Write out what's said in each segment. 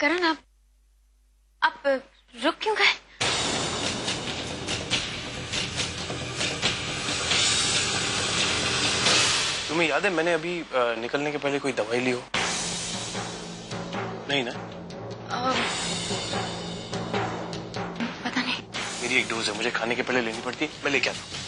करण, आप रुक क्यों गए? तुम्हें याद है मैंने अभी निकलने के पहले कोई दवाई ली हो? नहीं ना? पता नहीं। मेरी एक डोज है, मुझे खाने के पहले लेनी पड़ती है, मैं लेके आता हूँ।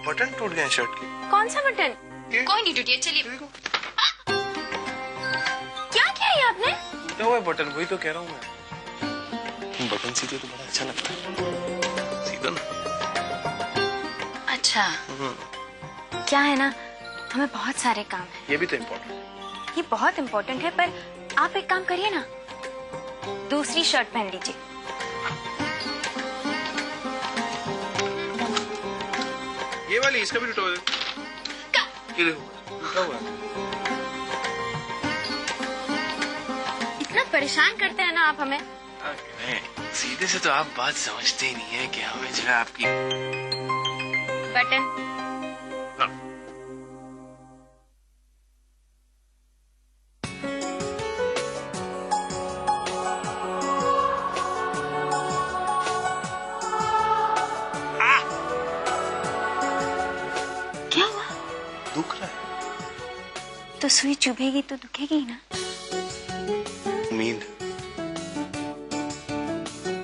बटन टूट गए शर्ट के। कौन सा बटन? कोई नहीं टूटिए, चलिए। क्या किया ये आपने? टूटा हुआ बटन, वही तो कह रहा हूँ मैं। बटन सीधे तो बड़ा अच्छा लगता है, सीधा ना। अच्छा, क्या है ना, हमें बहुत सारे काम है। ये भी तो इम्पोर्टेंट है। ये बहुत इम्पोर्टेंट है, पर आप एक काम करिए ना, दूसरी शर्ट पहन लीजिए। ये वाली, इसका भी टूटा हुआ है। ये देखो टूटा हुआ है। इतना परेशान करते हैं ना आप हमें। सीधे से तो आप बात समझते ही नहीं है कि हमें जो है आपकी बटन। दुख रहा है तो सुई चुभेगी तो दुखेगी ना। उम्मीद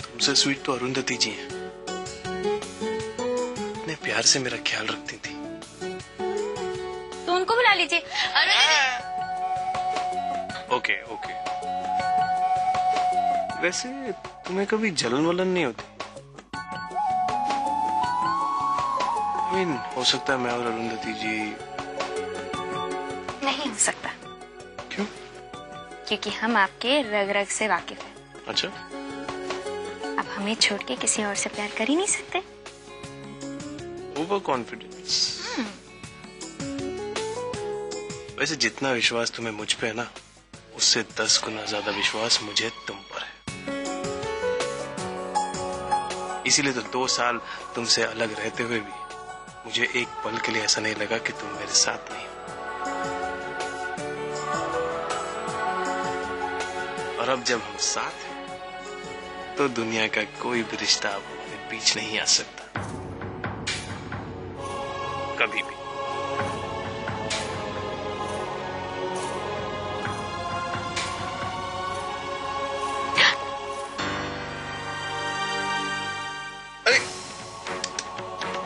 तुमसे स्वीट तो अरुंधति जी हैं, इतने प्यार से मेरा ख्याल रखती थी। तो उनको बुला लीजिए। Okay okay. वैसे तुम्हें कभी जलन वलन नहीं होती? हो सकता है मैं और अरुंधति जी। नहीं हो सकता। क्यों? क्योंकि हम आपके रग रग से वाकिफ हैं। अच्छा, अब हमें छोड़ के किसी और से प्यार कर ही नहीं सकते। Over confidence. वैसे जितना विश्वास तुम्हें मुझ पे है ना, उससे 10 गुना ज्यादा विश्वास मुझे तुम पर है। इसीलिए तो 2 साल तुमसे अलग रहते हुए भी मुझे एक पल के लिए ऐसा नहीं लगा कि तुम मेरे साथ नहीं हो। और अब जब हम साथ हैं, तो दुनिया का कोई भी रिश्ता अब हमारे बीच नहीं आ सकता, कभी भी।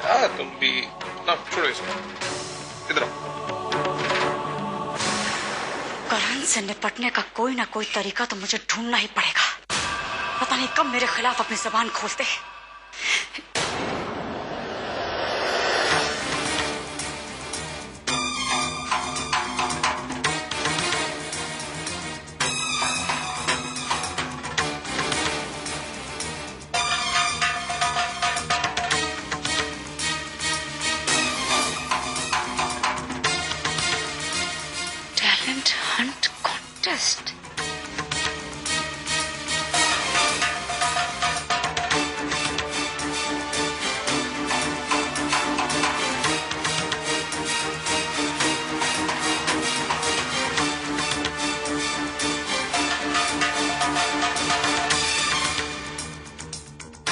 अरे तुम भी ना, छोड़ो इसको, इधर आओ। करण से निपटने का कोई ना कोई तरीका तो मुझे ढूंढना ही पड़ेगा। पता नहीं कब मेरे खिलाफ अपनी जबान खोलते हैं। Talent Hunt contest.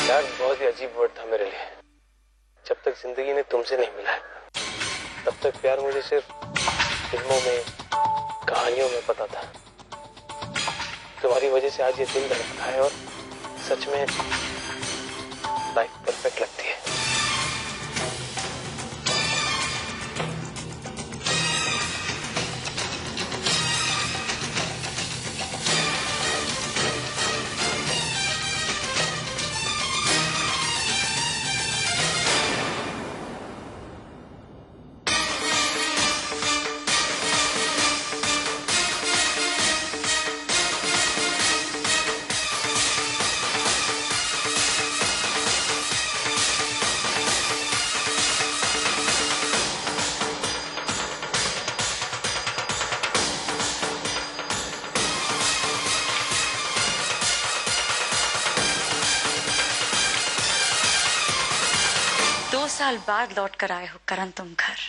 प्यार बहुत ही अजीब वर्ड था मेरे लिए। जब तक जिंदगी ने तुमसे नहीं मिला तब तक प्यार मुझे सिर्फ फिल्मों में, कहानियों में पता था। तुम्हारी वजह से आज ये दिल धड़कता है और सच में लाइफ परफेक्ट लगती है। साल बाद लौट कर आए हो करण तुम घर,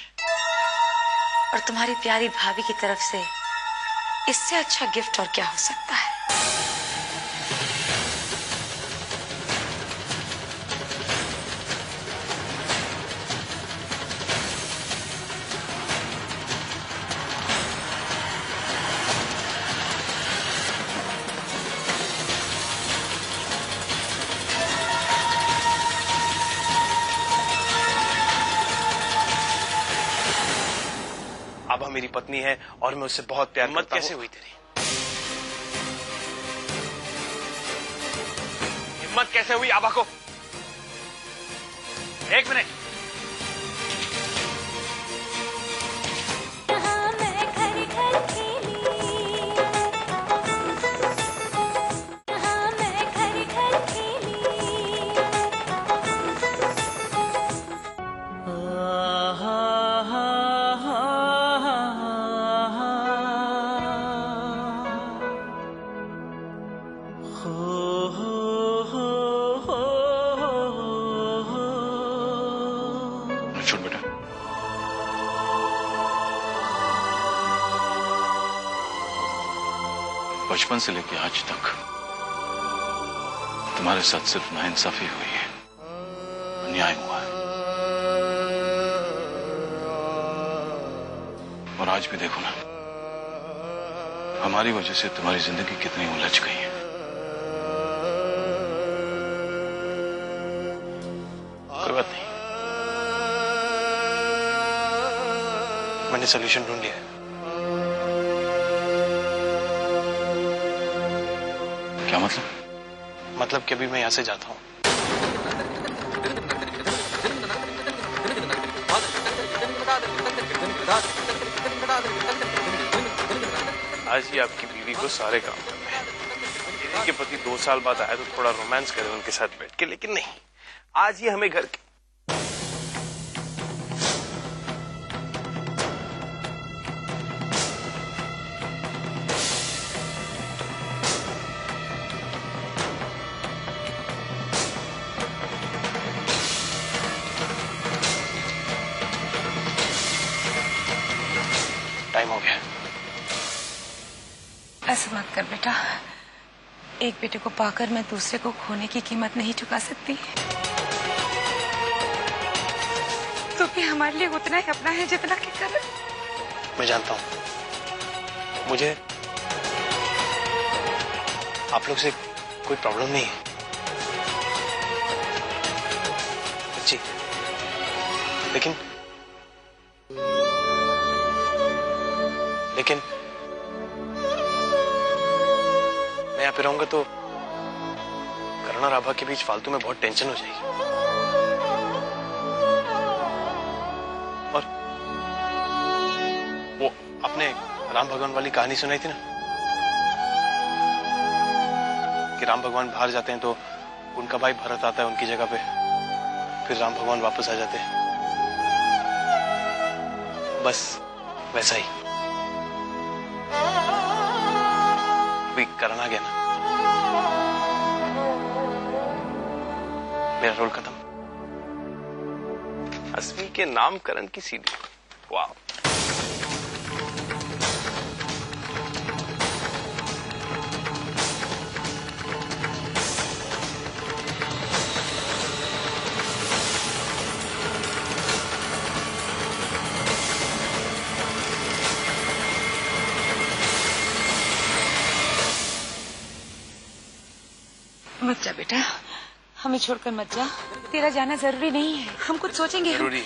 और तुम्हारी प्यारी भाभी की तरफ से इससे अच्छा गिफ्ट और क्या हो सकता है। आभा मेरी पत्नी है और मैं उससे बहुत प्यार करता हूं। कैसे हुई तेरी हिम्मत? कैसे हुई आभा को? एक मिनट। छोड़ बेटा। बचपन से लेके आज तक तुम्हारे साथ सिर्फ नाइंसाफी हुई है, अन्याय हुआ है। और आज भी देखो ना, हमारी वजह से तुम्हारी जिंदगी कितनी उलझ गई है। कोई बात नहीं, मैंने सॉल्यूशन ढूंढ लिया है। क्या मतलब? मतलब कि अभी मैं यहां से जाता हूं। आज ही आपकी बीवी को सारे काम करने हैं। के पति 2 साल बाद आए तो थोड़ा रोमांस करें उनके साथ बैठ के, लेकिन नहीं, आज ही हमें घर के टाइम हो गया। ऐसा मत कर बेटा, एक बेटे को पाकर मैं दूसरे को खोने की कीमत नहीं चुका सकती। तो भी हमारे लिए उतना ही अपना है जितना कि कर। मैं जानता हूं, मुझे आप लोग से कोई प्रॉब्लम नहीं है जी, लेकिन मैं यहाँ पे रहूंगा तो करण और आभा के बीच फालतू में बहुत टेंशन हो जाएगी। और वो आपने राम भगवान वाली कहानी सुनाई थी ना, कि राम भगवान बाहर जाते हैं तो उनका भाई भरत आता है उनकी जगह पे, फिर राम भगवान वापस आ जाते हैं। बस वैसा ही भी करण आ गया ना, मेरा रोल खत्म। अस्मी के नामकरण की सीडी। वाह, बेटा हमें छोड़कर मत जा। तेरा जाना जरूरी नहीं है, हम कुछ सोचेंगे। जरूरी है,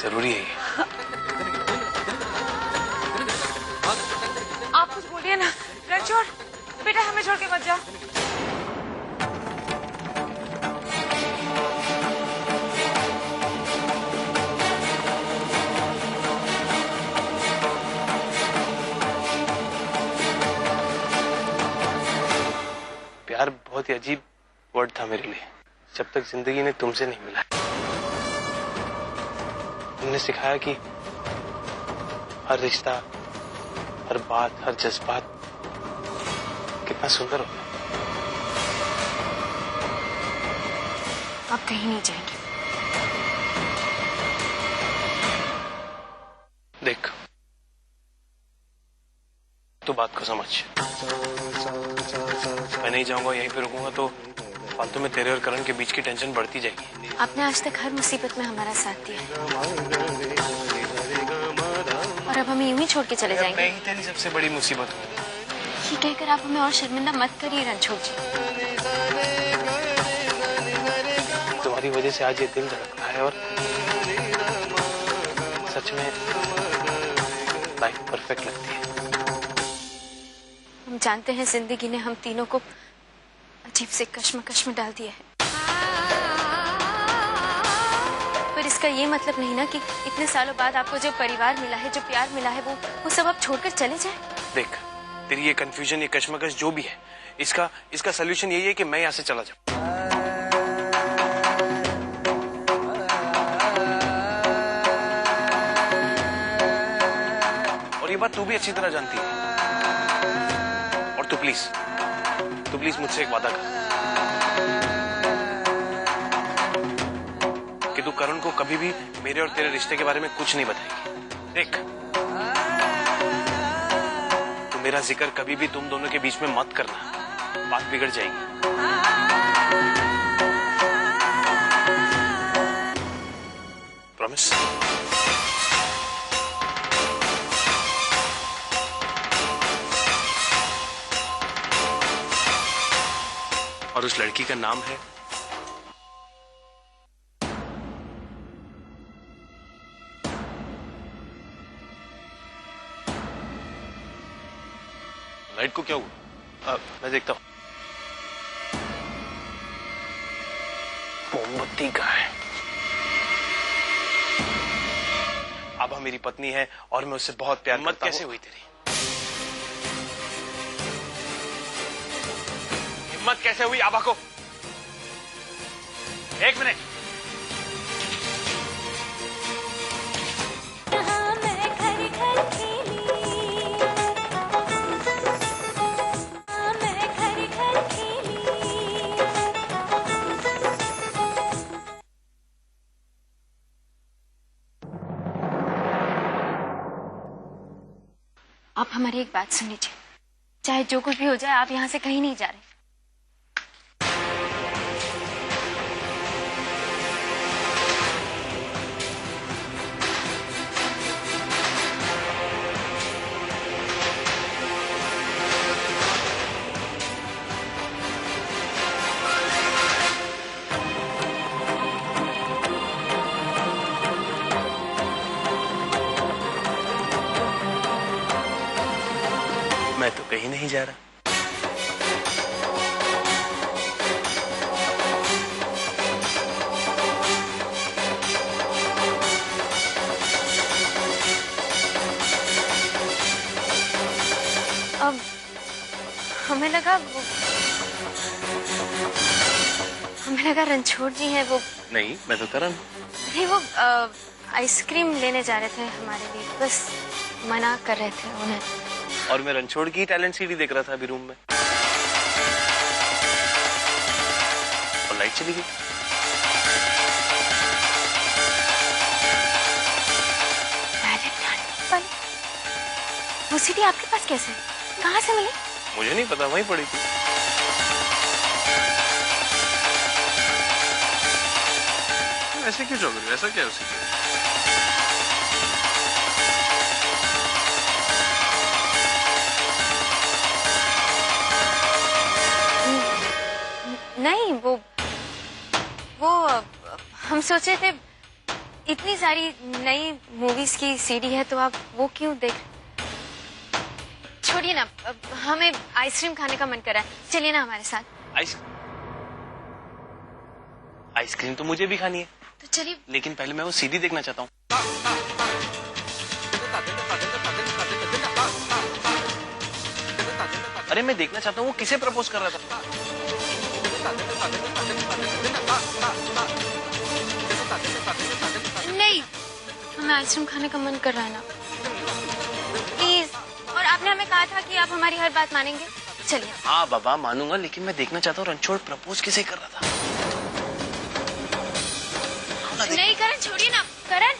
जरूरी है ये। आप कुछ बोलिए ना रणछोड़, बेटा हमें छोड़ के मत जा। प्यार बहुत ही अजीब वर्ड था मेरे लिए, जब तक जिंदगी ने तुमसे नहीं मिला। तुमने सिखाया कि हर रिश्ता, हर बात, हर जज्बात कितना सुंदर होता है। आप कहीं नहीं जाएंगे। देख, तू बात को समझ। मैं नहीं जाऊंगा, यहीं पे रुकूंगा तो फालतू में तेरे और करण के बीच की टेंशन बढ़ती जाएगी। आपने आज तक हर मुसीबत में हमारा साथ दिया है, और अब हमें यूं ही छोड़ के चले जाएंगे। मैं ही तेरी सबसे बड़ी मुसीबत हूँ। ये कहकर आप हमें और शर्मिंदा मत करिए रणछोड़ जी। तुम्हारी वजह से आज ये दिल धड़क रहा है, और सच में लाइफ परफेक्ट लगती है। हम जानते हैं जिंदगी ने हम तीनों को अजीब से कश्मकश में डाल दिया है, पर इसका ये मतलब नहीं ना कि इतने सालों बाद आपको जो परिवार मिला है, जो प्यार मिला है, वो सब आप छोड़कर चले जाएं। देख, तेरी ये कंफ्यूजन, ये कश्मकश जो भी है, इसका सोल्यूशन यही है कि मैं यहाँ से चला जाऊं। और ये बात तू भी अच्छी तरह जानती है। और तू प्लीज मुझसे एक वादा कर कि तू करण को कभी भी मेरे और तेरे रिश्ते के बारे में कुछ नहीं बताएगी। देख, तू मेरा जिक्र कभी भी तुम दोनों के बीच में मत करना, बात बिगड़ जाएगी। प्रॉमिस? और उस लड़की का नाम है लाइट को क्या हुआ? मैं देखता हूं। मोमबत्ती का है। आभा मेरी पत्नी है और मैं उससे बहुत प्यार करता हूं। कैसे हुई तेरी हिम्मत? कैसे हुई आभा को? एक मिनट। आप हमारी एक बात सुन लीजिए, चाहे जो कुछ भी हो जाए, आप यहाँ से कहीं नहीं जा रहे। मैं तो कहीं नहीं जा रहा। अब हमें लगा रणछोड़ जी हैं वो। नहीं, मैं तो करण। नहीं, वो आइसक्रीम लेने जा रहे थे हमारे लिए, बस मना कर रहे थे उन्हें। और मैं रणछोड़ की टैलेंट सीडी देख रहा था अभी रूम में, और लाइट चली गई। वो सीडी आपके पास कैसे? कहाँ से मिली? मुझे नहीं पता, वहीं पड़ी थी। ऐसे क्यों चौक रही? ऐसा क्या है उसी के? नहीं, वो हम सोचे थे इतनी सारी नई मूवीज की सीडी है तो आप वो क्यों देख। छोड़िए ना, हमें आइसक्रीम खाने का मन कर रहा है, चलिए ना हमारे साथ। आइसक्रीम तो मुझे भी खानी है, तो चलिए। लेकिन पहले मैं वो सीडी देखना चाहता हूँ। अरे मैं देखना चाहता हूँ वो किसे प्रपोज कर रहा था। नहीं, हमें आइसक्रीम खाने का मन कर रहा है ना, प्लीज। और आपने हमें कहा था कि आप हमारी हर बात मानेंगे, चलिए। हाँ बाबा मानूंगा, लेकिन मैं देखना चाहता हूँ रणछोड़ प्रपोज किसे कर रहा था। नहीं करण, छोड़िए ना करण।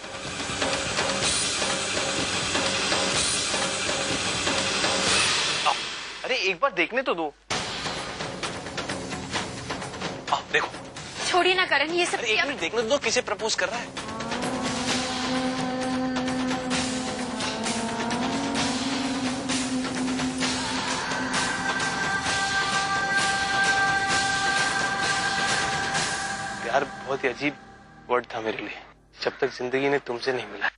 अरे एक बार देखने तो दो। देखो। छोड़िए ना करण, ये सब। अरे एक मिनट देखने तो दो, किसे प्रपोज कर रहा है। प्यार बहुत ही अजीब वर्ड था मेरे लिए, जब तक जिंदगी ने तुमसे नहीं मिला।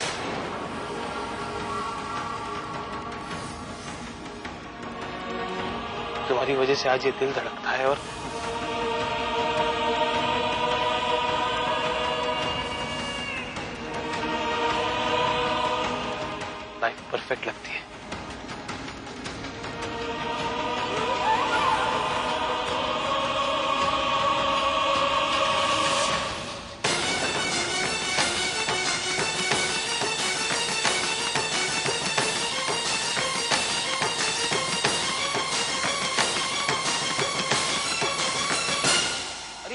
तुम्हारी वजह से आज ये दिल धड़कता है और लाइफ परफेक्ट लगती है।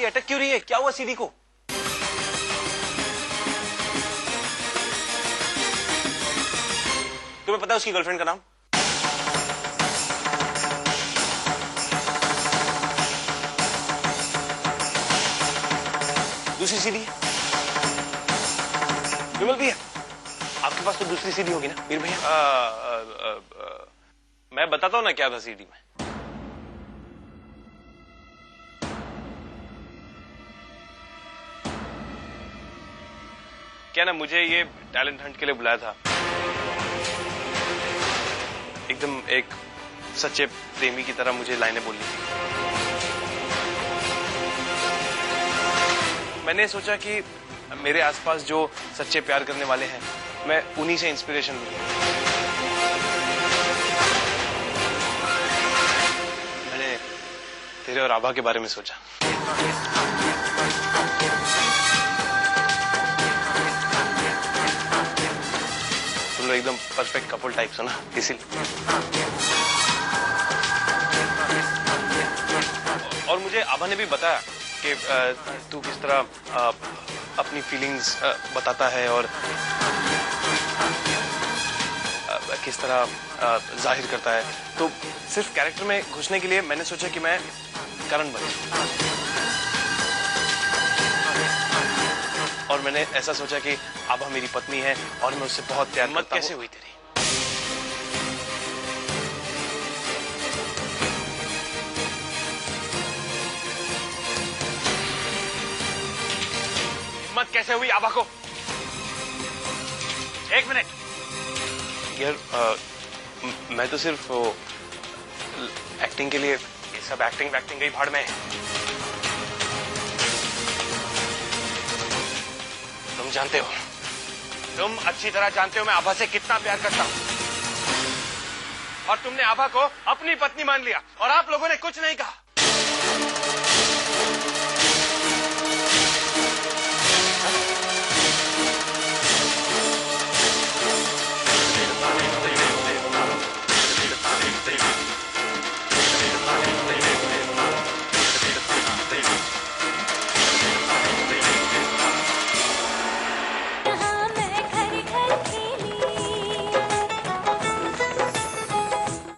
अटक क्यों रही है? क्या हुआ सीडी को? तुम्हें पता है उसकी गर्लफ्रेंड का नाम? दूसरी सीडी है, विमल भैया आपके पास तो दूसरी सीडी होगी ना वीर भैया? मैं बताता हूँ ना क्या था सीडी में। क्या ना, मुझे ये टैलेंट हंट के लिए बुलाया था, एकदम एक सच्चे प्रेमी की तरह मुझे लाइनें बोलनी थी। मैंने सोचा कि मेरे आसपास जो सच्चे प्यार करने वाले हैं, मैं उन्हीं से इंस्पिरेशन लूं। मैंने तेरे और आभा के बारे में सोचा। तुम लोग एकदम परफेक्ट कपल टाइप्स हो ना, इसीलिए। और मुझे आभा ने भी बताया कि तू किस तरह अपनी फीलिंग्स बताता है और किस तरह जाहिर करता है। तो सिर्फ कैरेक्टर में घुसने के लिए मैंने सोचा कि मैं करण बन जाऊं। और मैंने ऐसा सोचा कि आभा मेरी पत्नी है और मैं उससे बहुत प्यार करता हूं। कैसे हुई तेरी? हिम्मत कैसे हुई आभा को? एक मिनट यार, मैं तो सिर्फ एक्टिंग के लिए, ये सब एक्टिंग गई भाड़ में। तुम जानते हो, तुम अच्छी तरह जानते हो मैं आभा से कितना प्यार करता हूं, और तुमने आभा को अपनी पत्नी मान लिया और आप लोगों ने कुछ नहीं कहा।